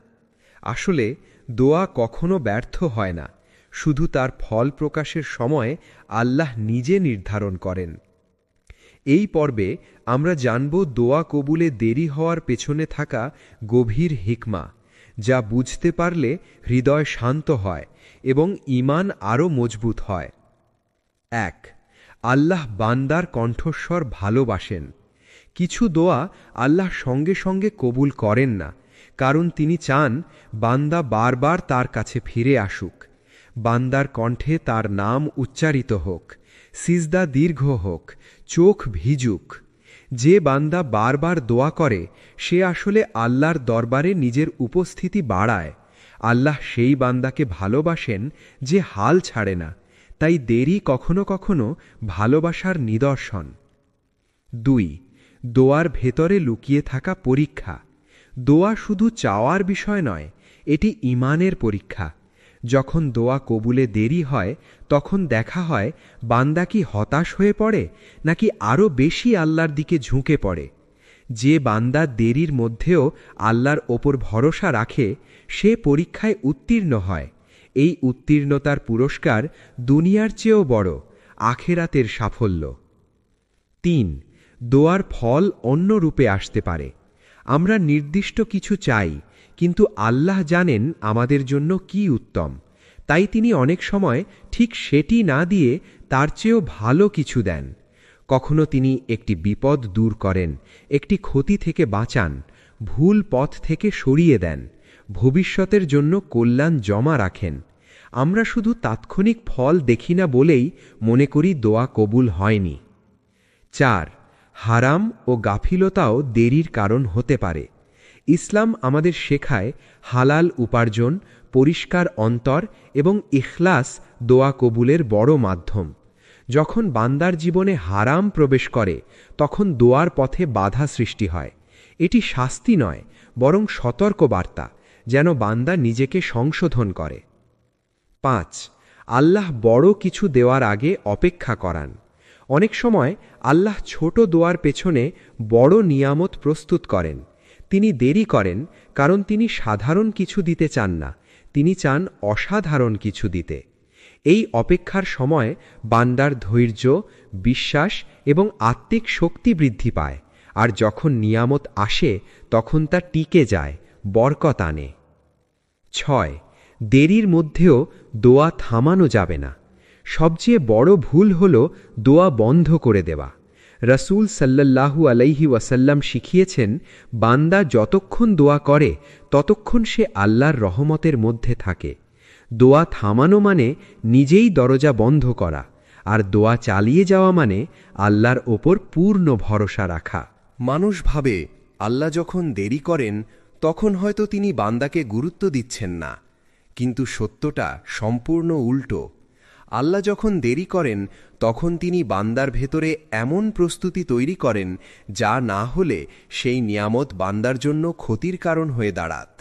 Speaker 2: আসলে দোয়া কখনো ব্যর্থ হয় না, শুধু তার ফল প্রকাশের সময় আল্লাহ নিজে নির্ধারণ করেন। এই পর্বে আমরা জানব দোয়া কবুলে দেরি হওয়ার পেছনে থাকা গভীর হিকমা, যা বুঝতে পারলে হৃদয় শান্ত হয় এবং ঈমান আরও মজবুত হয়। 1. আল্লাহ বান্দার কণ্ঠস্বর ভালোবাসেন। কিছু দোয়া আল্লাহ সঙ্গে সঙ্গে কবুল করেন না, কারণ তিনি চান বান্দা বারবার তার কাছে ফিরে আসুক। বান্দার কণ্ঠে তার নাম উচ্চারিত হোক, সিজদা দীর্ঘ হোক, চোখ ভিজুক। যে বান্দা বারবার দোয়া করে, সে আসলে আল্লাহর দরবারে নিজের উপস্থিতি বাড়ায়। আল্লাহ সেই বান্দাকে ভালোবাসেন যে হাল ছাড়ে না, তাই দেরি কখনো কখনো ভালোবাসার নিদর্শন। 2. দোয়ার ভেতরে লুকিয়ে থাকা পরীক্ষা। দোয়া শুধু চাওয়ার বিষয় নয়, এটি ঈমানের পরীক্ষা। যখন দোয়া কবুলে দেরি হয় তখন দেখা হয় বান্দা কি হতাশ হয়ে পড়ে নাকি আরও বেশি আল্লাহর দিকে ঝুঁকে পড়ে। যে বান্দা দেরির মধ্যেও আল্লাহর ওপর ভরসা রাখে সে পরীক্ষায় উত্তীর্ণ হয়। এই উত্তীর্ণতার পুরস্কার দুনিয়ার চেয়েও বড়, আখেরাতের সাফল্য। ৩. দোয়ার ফল অন্য রূপে আসতে পারে। আমরা নির্দিষ্ট কিছু চাই, কিন্তু আল্লাহ জানেন আমাদের জন্য কি উত্তম, তাই তিনি অনেক সময় ঠিক সেটি না দিয়ে তার চেয়েও ভালো কিছু দেন। কখনো তিনি একটি বিপদ দূর করেন, একটি ক্ষতি থেকে বাঁচান, ভুল পথ থেকে সরিয়ে দেন, ভবিষ্যতের জন্য কল্যাণ জমা রাখেন। আমরা শুধু তাৎক্ষণিক ফল দেখি না বলেই মনে করি দোয়া কবুল হয়নি। ৪. হারাম ও গাফিলতাও দেরির কারণ হতে পারে। ইসলাম আমাদের শেখায় হালাল উপার্জন, পরিষ্কার অন্তর এবং ইখলাস দোয়া কবুলের বড় মাধ্যম। যখন বান্দার জীবনে হারাম প্রবেশ করে তখন দোয়ার পথে বাধা সৃষ্টি হয়। এটি শাস্তি নয়, বরং সতর্ক বার্তা, যেন বান্দা নিজেকে সংশোধন করে। ৫. আল্লাহ বড় কিছু দেওয়ার আগে অপেক্ষা করান। অনেক সময় আল্লাহ ছোট দোয়ার পেছনে বড় নিয়ামত প্রস্তুত করেন। তিনি দেরি করেন কারণ তিনি সাধারণ কিছু দিতে চান না, তিনি চান অসাধারণ কিছু দিতে। এই অপেক্ষার সময় বান্দার ধৈর্য, বিশ্বাস এবং আত্মিক শক্তি বৃদ্ধি পায়, আর যখন নিয়ামত আসে তখন তা টিকে যায়, বরকত আনে। ৬. দেরির মধ্যেও দোয়া থামানো যাবে না। সবচেয়ে বড় ভুল হল দোয়া বন্ধ করে দেওয়া। রাসূল সাল্লাল্লাহু আলাইহি ওয়াসাল্লাম শিখিয়েছেন, বান্দা যতক্ষণ দোয়া করে ততক্ষণ সে আল্লাহর রহমতের মধ্যে থাকে। দোয়া থামানো মানে নিজেই দরজা বন্ধ করা, আর দোয়া চালিয়ে যাওয়া মানে আল্লাহর ওপর পূর্ণ ভরসা রাখা।
Speaker 1: মানুষ ভাবে আল্লাহ যখন দেরি করেন তখন হয়তো তিনি বান্দাকে গুরুত্ব দিচ্ছেন না, কিন্তু সত্যটা সম্পূর্ণ উল্টো। আল্লাহ যখন দেরি করেন তখন তিনি বান্দার ভেতরে এমন প্রস্তুতি তৈরি করেন যা না হলে সেই নিয়ামত বান্দার জন্য ক্ষতির কারণ হয়ে দাঁড়াত।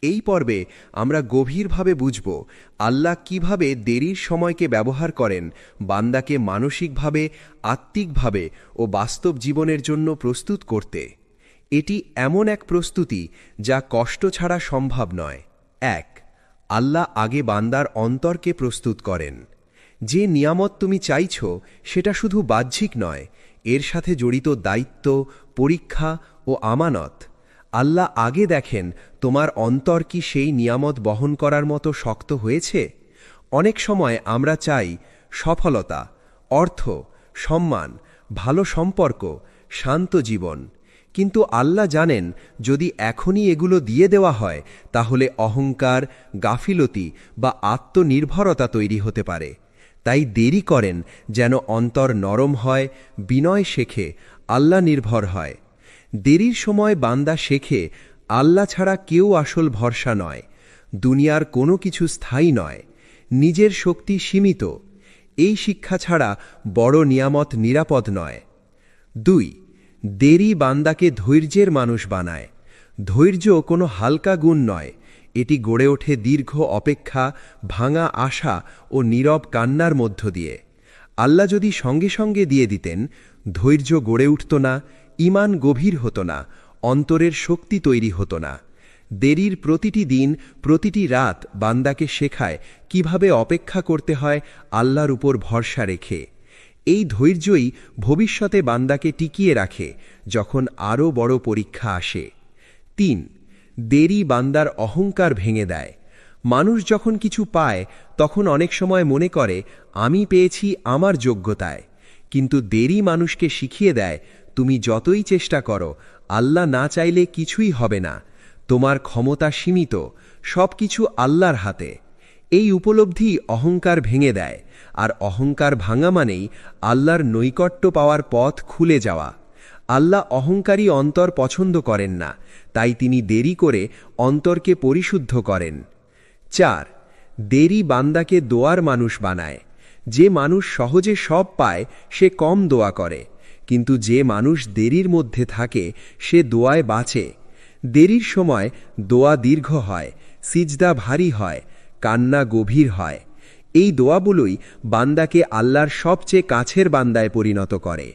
Speaker 1: এই পর্বে আমরা গভীরভাবে বুঝব আল্লাহ কিভাবে দেরির সময়কে ব্যবহার করেন বান্দাকে মানসিকভাবে, আত্মিকভাবে ও বাস্তব জীবনের জন্য প্রস্তুত করতে। এটি এমন এক প্রস্তুতি যা কষ্ট ছাড়া সম্ভব নয়। ১. আল্লাহ আগে বান্দার অন্তরকে প্রস্তুত করেন। যে নিয়ামত তুমি চাইছ সেটা শুধু বাহ্যিক নয়, এর সাথে জড়িত দায়িত্ব, পরীক্ষা ও আমানত। আল্লাহ আগে দেখেন তোমার অন্তর কি সেই নিয়ামত বহন করার মতো শক্ত হয়েছে। অনেক সময় আমরা চাই সফলতা, অর্থ, সম্মান, ভালো সম্পর্ক, শান্ত জীবন, কিন্তু আল্লাহ জানেন যদি এখনই এগুলো দিয়ে দেওয়া হয় তাহলে অহংকার, গাফিলতি বা আত্মনির্ভরতা তৈরি হতে পারে। তাই দেরি করেন যেন অন্তর নরম হয়, বিনয় শেখে, আল্লাহ নির্ভর হয়। দেরির সময় বান্দা শেখে আল্লাহ ছাড়া কেউ আসল ভরসা নয়, দুনিয়ার কোনো কিছু স্থায়ী নয়, নিজের শক্তি সীমিত। এই শিক্ষা ছাড়া বড় নিয়ামত নিরাপদ নয়। ২. দেরি বান্দাকে ধৈর্যের মানুষ বানায়। ধৈর্য কোনো হালকা গুণ নয়, এটি গড়ে ওঠে দীর্ঘ অপেক্ষা, ভাঙা আশা ও নীরব কান্নার মধ্য দিয়ে। আল্লাহ যদি সঙ্গে সঙ্গে দিয়ে দিতেন, ধৈর্য গড়ে উঠত না, ঈমান গভীর হতো না, অন্তরের শক্তি তৈরি হতো না। দেরির প্রতিটি দিন, প্রতিটি রাত বান্দাকে শেখায় কিভাবে অপেক্ষা করতে হয় আল্লাহর উপর ভরসা রেখে। এই ধৈর্যই ভবিষ্যতে বান্দাকে টিকিয়ে রাখে যখন আরও বড় পরীক্ষা আসে। ৩. দেরি বান্দার অহংকার ভেঙে দেয়। মানুষ যখন কিছু পায় তখন অনেক সময় মনে করে আমি পেয়েছি আমার যোগ্যতায়, কিন্তু দেরি মানুষকে শিখিয়ে দেয় তুমি যতই চেষ্টা করো আল্লাহ না চাইলে কিছুই হবে না, তোমার ক্ষমতা সীমিত, সব কিছু আল্লাহর হাতে। এই উপলব্ধি অহংকার ভেঙে দেয়, আর অহংকার ভাঙা মানেই আল্লাহর নৈকট্য পাওয়ার পথ খুলে যাওয়া। আল্লাহ অহংকারী অন্তর পছন্দ করেন না, তাই তিনি দেরি করে অন্তরকে পরিশুদ্ধ করেন। ৪. দেরি বান্দাকে দোয়ার মানুষ বানায়। যে মানুষ সহজে সব পায় সে কম দোয়া করে, কিন্তু যে মানুষ দেরির মধ্যে থাকে সে দোয়ায় বাঁচে। দেরির সময় দোয়া দীর্ঘ হয়, সিজদা ভারী হয়,
Speaker 2: কান্না গভীর হয়। এই দোয়াগুলোই বান্দাকে আল্লাহর সবচেয়ে কাছের বান্দায় পরিণত করে।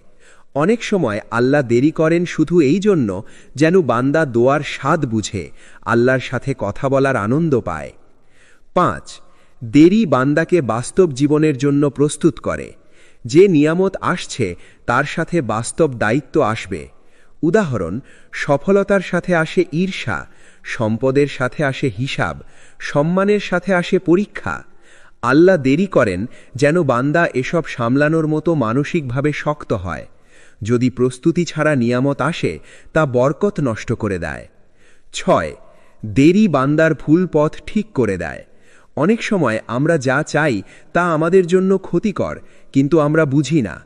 Speaker 2: অনেক সময় আল্লাহ দেরি করেন শুধু এই জন্য যেন বান্দা দোয়ার স্বাদ বুঝে, আল্লাহর সাথে কথা বলার আনন্দ পায়। 5. দেরি বান্দাকে বাস্তব জীবনের জন্য প্রস্তুত করে। যে নিয়ামত আসছে তার সাথে বাস্তব দায়িত্ব আসবে। উদাহরণ, সফলতার সাথে আসে ঈর্ষা, সম্পদের সাথে আসে হিসাব, সম্মানের সাথে আসে পরীক্ষা। আল্লাহ দেরি করেন যেন বান্দা এসব সামলানোর মতো মানসিকভাবে শক্ত হয়। যদি প্রস্তুতি ছাড়া নিয়ামত আসে তা বরকত নষ্ট করে দেয়। 6. দেরি বান্দার ভুল পথ ঠিক করে দেয়। অনেক সময় আমরা যা চাই তা আমাদের জন্য ক্ষতিকর, কিন্তু আমরা বুঝি না।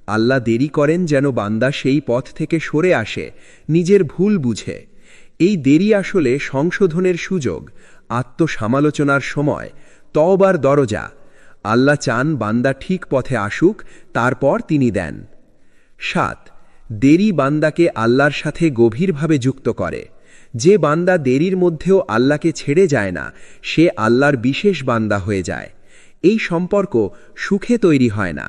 Speaker 2: আল্লাহ দেরি করেন যেন বান্দা সেই পথ থেকে সরে আসে, নিজের ভুল বুঝে। এই দেরি আসলে সংশোধনের সুযোগ, আত্মসমালোচনার সময়, তওবার দরজা। আল্লাহ চান বান্দা ঠিক পথে আসুক, তারপর তিনি দেন। 7. দেরি বান্দাকে আল্লাহর সাথে গভীরভাবে যুক্ত করে। যে বান্দা দেরির মধ্যেও আল্লাহকে ছেড়ে যায় না, সে আল্লাহর বিশেষ বান্দা হয়ে যায়। এই সম্পর্ক সুখে তৈরি হয় না,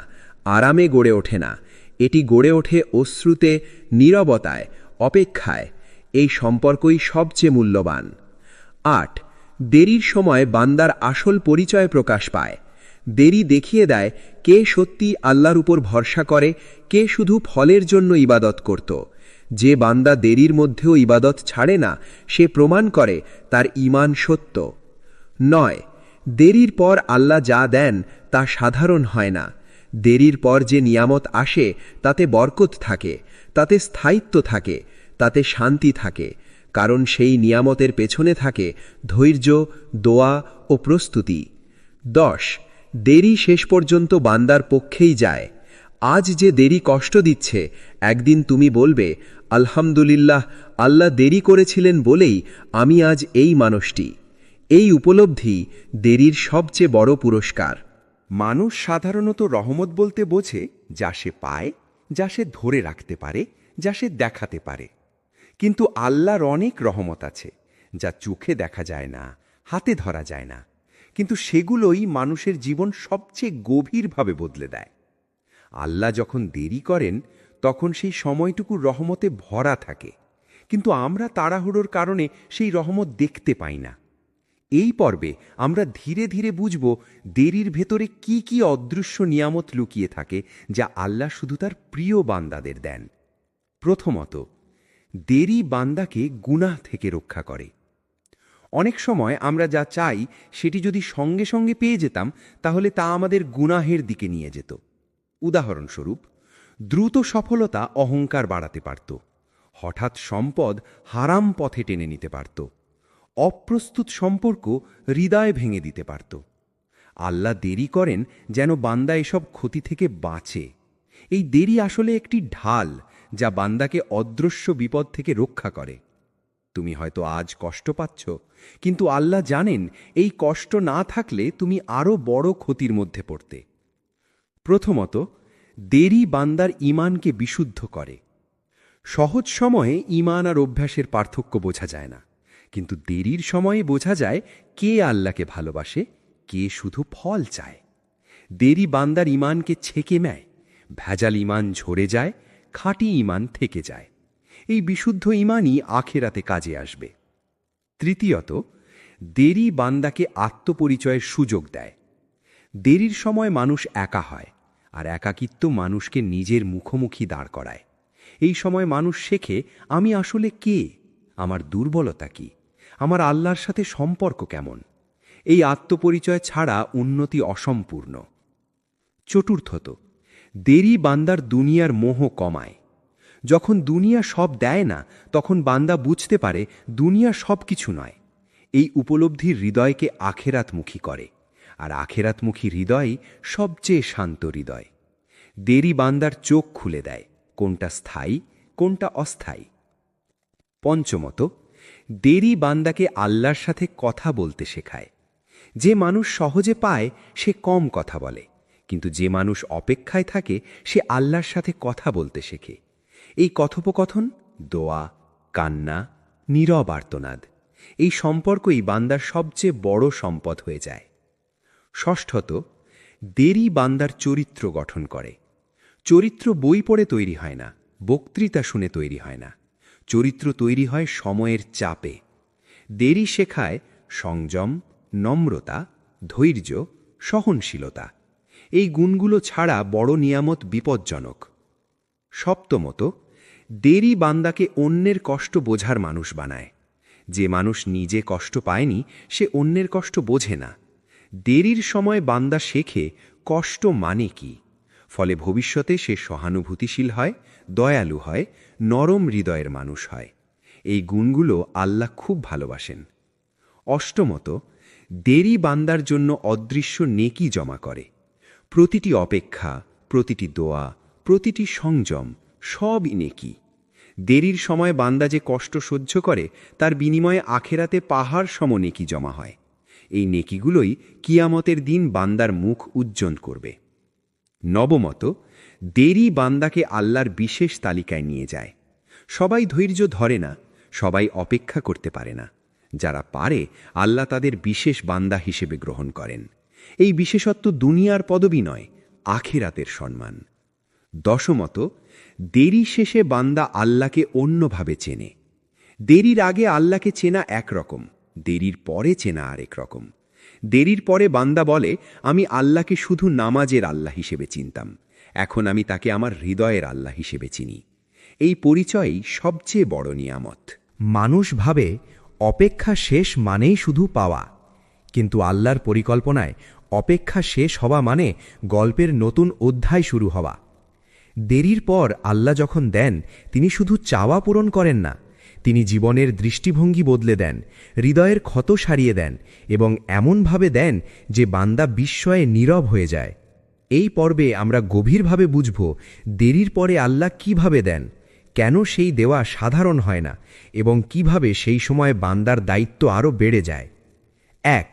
Speaker 2: আরামে গড়ে ওঠে না, এটি গড়ে ওঠে অশ্রুতে, নীরবতায়, অপেক্ষায়। এই সম্পর্কই সবচেয়ে মূল্যবান। 8. দেরির সময় বান্দার আসল পরিচয় প্রকাশ পায়। দেরি দেখিয়ে দেয় কে সত্যি আল্লাহর উপর ভরসা করে, কে শুধু ফলের জন্য ইবাদত করত। যে বান্দা দেরির মধ্যেও ইবাদত ছাড়ে না, সে প্রমাণ করে তার ঈমান সত্য। 9. দেরির পর আল্লাহ যা দেন তা সাধারণ হয় না। দেরির পর যে নিয়ামত আসে তাতে বরকত থাকে, তাতে স্থায়িত্ব থাকে, তাতে শান্তি থাকে, কারণ সেই নিয়ামতের পেছনে থাকে ধৈর্য, দোয়া ও প্রস্তুতি। 10. দেরি শেষ পর্যন্ত বান্দার পক্ষেই যায়। আজ যে দেরি কষ্ট দিচ্ছে, একদিন তুমি বলবে, আলহামদুলিল্লাহ, আল্লাহ দেরি করেছিলেন বলেই আমি আজ এই মানুষটি। এই উপলব্ধি দেরির সবচেয়ে বড় পুরস্কার।
Speaker 1: মানুষ সাধারণত রহমত বলতে বোঝে যা সে পায়, যা সে ধরে রাখতে পারে, যা সে দেখাতে পারে। কিন্তু আল্লাহর অনেক রহমত আছে যা চোখে দেখা যায় না, হাতে ধরা যায় না, কিন্তু সেগুলোই মানুষের জীবন সবচেয়ে গভীরভাবে বদলে দেয়। আল্লাহ যখন দেরি করেন তখন সেই সময়টুকু রহমতে ভরা থাকে, কিন্তু আমরা তাড়াহুড়োর কারণে সেই রহমত দেখতে পাই না। এই পর্বে আমরা ধীরে ধীরে বুঝব দেরির ভেতরে কি কি অদৃশ্য নিয়ামত লুকিয়ে থাকে যা আল্লাহ শুধু তার প্রিয় বান্দাদের দেন। প্রথমত, দেরি বান্দাকে গুনাহ থেকে রক্ষা করে। অনেক সময় আমরা যা চাই সেটি যদি সঙ্গে সঙ্গে পেয়ে যেতাম তাহলে তা আমাদের গুনাহের দিকে নিয়ে যেত। উদাহরণস্বরূপ, দ্রুত সফলতা অহংকার বাড়াতে পারত, হঠাৎ সম্পদ হারাম পথে টেনে নিতে পারত, অপ্রস্তুত সম্পর্ক হৃদয় ভেঙে দিতে পারত। আল্লাহ দেরি করেন যেন বান্দা এসব ক্ষতি থেকে বাঁচে। এই দেরি আসলে একটি ঢাল যা বান্দাকে অদৃশ্য বিপদ থেকে রক্ষা করে। তুমি হয়তো আজ কষ্ট পাচ্ছ, কিন্তু আল্লাহ জানেন এই কষ্ট না থাকলে তুমি আরও বড় ক্ষতির মধ্যে পড়তে। প্রথমত, দেরি বান্দার ঈমানকে বিশুদ্ধ করে। সহজ সময়ে ঈমান আর অভ্যাসের পার্থক্য বোঝা যায় না, কিন্তু দেরির সময়ে বোঝা যায় কে আল্লাহকে ভালোবাসে, কে শুধু ফল চায়। দেরি বান্দার ঈমানকে ছেকে নেয়, ভেজাল ঈমান ঝরে যায়, খাঁটি ঈমান থেকে যায়। এই বিশুদ্ধ ঈমানই আখিরাতে কাজে আসবে। তৃতীয়ত, দেরি বান্দাকে আত্মপরিচয়ের সুযোগ দেয়। দেরির সময় মানুষ একা হয়, আর একাকিত্ব মানুষকে নিজের মুখোমুখি দাঁড় করায়। এই সময় মানুষ শেখে আমি আসলে কে, আমার দুর্বলতা কি, আমার আল্লাহর সাথে সম্পর্ক কেমন। এই আত্মপরিচয় ছাড়া উন্নতি অসম্পূর্ণ। চতুর্থত, দেরি বান্দার দুনিয়ার মোহ কমায়। যখন দুনিয়া সব দেয় না তখন বান্দা বুঝতে পারে দুনিয়া সব কিছু নয়। এই উপলব্ধির হৃদয়কে আখেরাতমুখী করে, আর আখেরাতমুখী হৃদয়ই সবচেয়ে শান্ত হৃদয়। দেরি বান্দার চোখ খুলে দেয় কোনটা স্থায়ী, কোনটা অস্থায়ী। পঞ্চমত, দেরি বান্দাকে আল্লাহর সাথে কথা বলতে শেখায়। যে মানুষ সহজে পায় সে কম কথা বলে, কিন্তু যে মানুষ অপেক্ষায় থাকে সে আল্লাহর সাথে কথা বলতে শেখে। এই কথোপকথন, দোয়া, কান্না, নীরব আর্তনাদ, এই সম্পর্কই বান্দার সবচেয়ে বড় সম্পদ হয়ে যায়। ষষ্ঠত, দেরি বান্দার চরিত্র গঠন করে। চরিত্র বই পড়ে তৈরি হয় না, বক্তৃতা শুনে তৈরি হয় না। চরিত্র তৈরি হয় সময়ের চাপে। দেরি শেখায় সংযম, নম্রতা, ধৈর্য, সহনশীলতা। এই গুণগুলো ছাড়া বড় নিয়ামত বিপজ্জনক। সপ্তমত, দেরি বান্দাকে অন্যের কষ্ট বোঝার মানুষ বানায়। যে মানুষ নিজে কষ্ট পায়নি সে অন্যের কষ্ট বোঝে না। দেরির সময় বান্দা শেখে কষ্ট মানে কি। ফলে ভবিষ্যতে সে সহানুভূতিশীল হয়, দয়ালু হয়, নরম হৃদয়ের মানুষ হয়। এই গুণগুলো আল্লাহ খুব ভালোবাসেন। অষ্টমত, দেরি বান্দার জন্য অদৃশ্য নেকি জমা করে। প্রতিটি অপেক্ষা, প্রতিটি দোয়া, প্রতিটি সংযম সবই নেকি। দেরির সময় বান্দা যে কষ্ট সহ্য করে তার বিনিময়ে আখেরাতে পাহাড় সম নেকি জমা হয়। এই নেকিগুলোই কিয়ামতের দিন বান্দার মুখ উজ্জ্বল করবে। নবমত, দেরি বান্দাকে আল্লাহর বিশেষ তালিকায় নিয়ে যায়। সবাই ধৈর্য ধরে না, সবাই অপেক্ষা করতে পারে না। যারা পারে আল্লাহ তাদের বিশেষ বান্দা হিসেবে গ্রহণ করেন। এই বিশেষত্ব দুনিয়ার পদবি নয়, আখিরাতের সম্মান। দশমত, দেরি শেষে বান্দা আল্লাহকে অন্যভাবে চেনে। দেরির আগে আল্লাহকে চেনা একরকম, দেরির পরে চেনা আরেক রকম। দেরির পরে বান্দা বলে, আমি আল্লাহকে শুধু নামাজের আল্লাহ হিসেবে চিনতাম, এখন আমি তাকে আমার হৃদয়ের আল্লাহ হিসেবে চিনি। এই পরিচয়ই সবচেয়ে বড় নিয়ামত।
Speaker 3: মানুষ ভাবে অপেক্ষা শেষ মানেই শুধু পাওয়া, কিন্তু আল্লাহর পরিকল্পনায় অপেক্ষা শেষ হওয়া মানে গল্পের নতুন অধ্যায় শুরু হওয়া। দেরির পর আল্লাহ যখন দেন, তিনি শুধু চাওয়া পূরণ করেন না, তিনি জীবনের দৃষ্টিভঙ্গি বদলে দেন, হৃদয়ের ক্ষত সারিয়ে দেন এবং এমনভাবে দেন যে বান্দা বিস্ময়ে নীরব হয়ে যায়। এই পর্বে আমরা গভীরভাবে বুঝব দেরির পরে আল্লাহ কিভাবে দেন, কেন সেই দেওয়া সাধারণ হয় না এবং কিভাবে সেই সময় বান্দার দায়িত্ব আরও বেড়ে যায়। 1.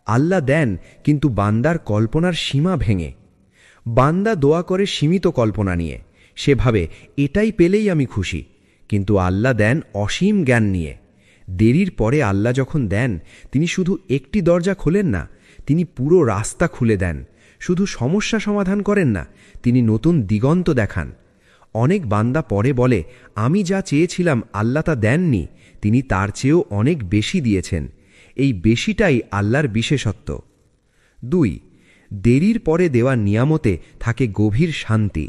Speaker 3: আল্লাহ দেন কিন্তু বান্দার কল্পনার সীমা ভেঙে। বান্দা দোয়া করে সীমিত কল্পনা নিয়ে, সেভাবে এটাই পেলেই আমি খুশি, কিন্তু আল্লাহ দেন অসীম জ্ঞান নিয়ে। দেরির পরে আল্লাহ যখন দেন, তিনি শুধু একটি দরজা খোলেন না, তিনি পুরো রাস্তা খুলে দেন। শুধু সমস্যা সমাধান করেন না, তিনি নতুন দিগন্ত দেখান। অনেক বান্দা পরে বলে, আমি যা চেয়েছিলাম আল্লাহ তা দেননি, তিনি তার চেয়েও অনেক বেশি দিয়েছেন। এই বেশিটাই আল্লাহর বিশেষত্ব। 2. দেরির পরে দেওয়া নিয়ামতে থাকে গভীর শান্তি।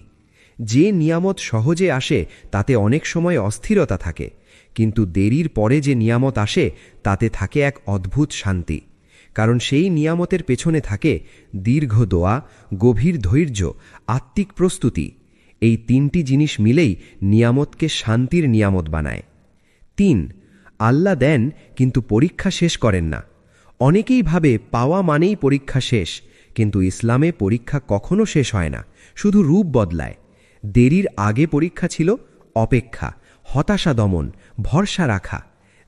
Speaker 3: যে নিয়ামত সহজে আসে তাতে অনেক সময় অস্থিরতা থাকে, কিন্তু দেরির পরে যে নিয়ামত আসে তাতে থাকে এক অদ্ভুত শান্তি। কারণ সেই নিয়ামতের পেছনে থাকে দীর্ঘ দোয়া, গভীর ধৈর্য, আত্মিক প্রস্তুতি। এই তিনটি জিনিস মিলেই নিয়ামতকে শান্তির নিয়ামত বানায়। 3. আল্লাহ দেন কিন্তু পরীক্ষা শেষ করেন না। অনেকেই ভাবে পাওয়া মানেই পরীক্ষা শেষ, কিন্তু ইসলামে পরীক্ষা কখনো শেষ হয় না, শুধু রূপ বদলায়। দেরির আগে পরীক্ষা ছিল অপেক্ষা, হতাশা দমন, ভরসা রাখা।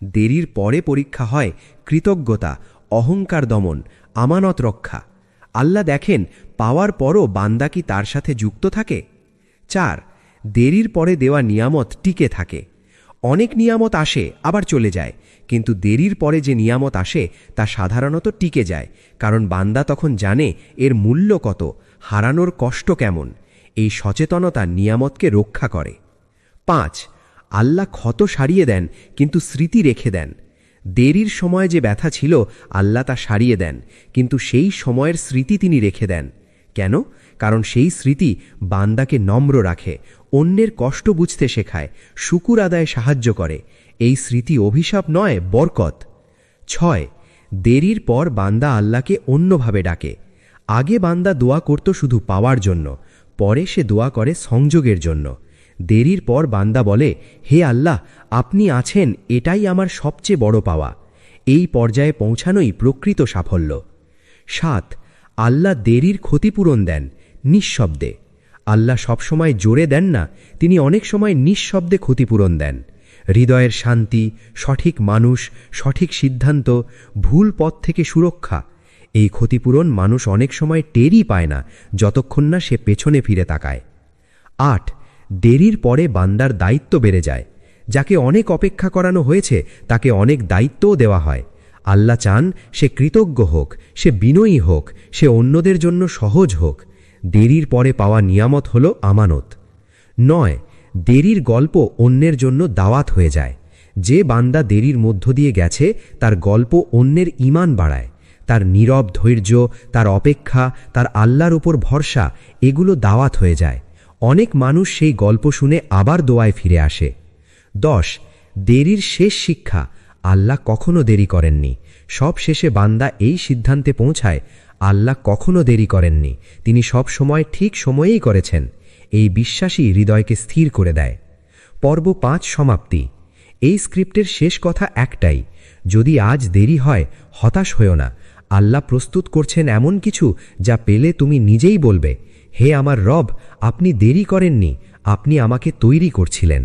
Speaker 3: দেরির পরে পরীক্ষা হয় কৃতজ্ঞতা, অহংকার দমন, আমানত রক্ষা। আল্লাহ দেখেন পাওয়ার পরও বান্দা কি তার সাথে যুক্ত থাকে। 4. দেরির পরে দেওয়া নিয়ামত টিকে থাকে। অনেক নিয়ামত আসে আবার চলে যায়, কিন্তু দেরির পরে যে নিয়ামত আসে তা সাধারণত টিকে যায়, কারণ বান্দা তখন জানে এর মূল্য কত, হারানোর কষ্ট কেমন। এই সচেতনতা নিয়ামতকে রক্ষা করে। 5. আল্লাহ ক্ষত সারিয়ে দেন কিন্তু স্মৃতি রেখে দেন। দেরির সময় যে ব্যথা ছিল আল্লাহ তা সারিয়ে দেন, কিন্তু সেই সময়ের স্মৃতি তিনি রেখে দেন। কেন? কারণ সেই স্মৃতি বান্দাকে নম্র রাখে, অন্যের কষ্ট বুঝতে শেখায়, শুকুর আদায়ে সাহায্য করে। এই স্মৃতি অভিশাপ নয়, বরকত। 6. দেরির পর বান্দা আল্লাহকে অন্যভাবে ডাকে। আগে বান্দা দোয়া করত শুধু পাওয়ার জন্য, পরে সে দোয়া করে সংযোগের জন্য। দেরির পর বান্দা বলে, হে আল্লাহ, আপনি আছেন, এটাই আমার সবচেয়ে বড় পাওয়া। এই পর্যায়ে পৌঁছানোই প্রকৃত সাফল্য। 7. আল্লাহ দেরির ক্ষতিপূরণ দেন নিঃশব্দে। আল্লাহ সবসময় জোরে দেন না, তিনি অনেক সময় নিঃশব্দে ক্ষতিপূরণ দেন। হৃদয়ের শান্তি, সঠিক মানুষ, সঠিক সিদ্ধান্ত, ভুল পথ থেকে সুরক্ষা। এই ক্ষতিপূরণ মানুষ অনেক সময় টেরই পায় না, যতক্ষণ না সে পেছনে ফিরে তাকায়। 8. দেরির পরে বান্দার দায়িত্ব বেড়ে যায়। যাকে অনেক অপেক্ষা করানো হয়েছে তাকে অনেক দায়িত্বও দেওয়া হয়। আল্লাহ চান সে কৃতজ্ঞ হোক, সে বিনয়ী হোক, সে অন্যদের জন্য সহজ হোক। দেরির পরে পাওয়া নিয়ামত হল আমানত। 9, দেরির গল্প অন্যের জন্য দাওয়াত হয়ে যায়। যে বান্দা দেরির মধ্য দিয়ে গেছে তার গল্প অন্যের ঈমান বাড়ায়। তার নীরব ধৈর্য, তার অপেক্ষা, তার আল্লাহর উপর ভরসা, এগুলো দাওয়াত হয়ে যায়। অনেক মানুষ সেই গল্প শুনে আবার দোয়ায় ফিরে আসে। 10, দেরির শেষ শিক্ষা, আল্লাহ কখনো দেরি করেননি। সব শেষে বান্দা এই সিদ্ধান্তে পৌঁছায়, আল্লাহ কখনো দেরি করেননি, তিনি সব সময় ঠিক সময়েই করেছেন। এই বিশ্বাসই হৃদয়কে স্থির করে দেয়। পর্ব 5 সমাপ্তি। এই স্ক্রিপ্টের শেষ কথা একটাই, যদি আজ দেরি হয় হতাশ হয়ো না। আল্লাহ প্রস্তুত করছেন এমন কিছু যা পেলে তুমি নিজেই বলবে, হে আমার রব, আপনি দেরি করেননি, আপনি আমাকে তৈরি করছিলেন।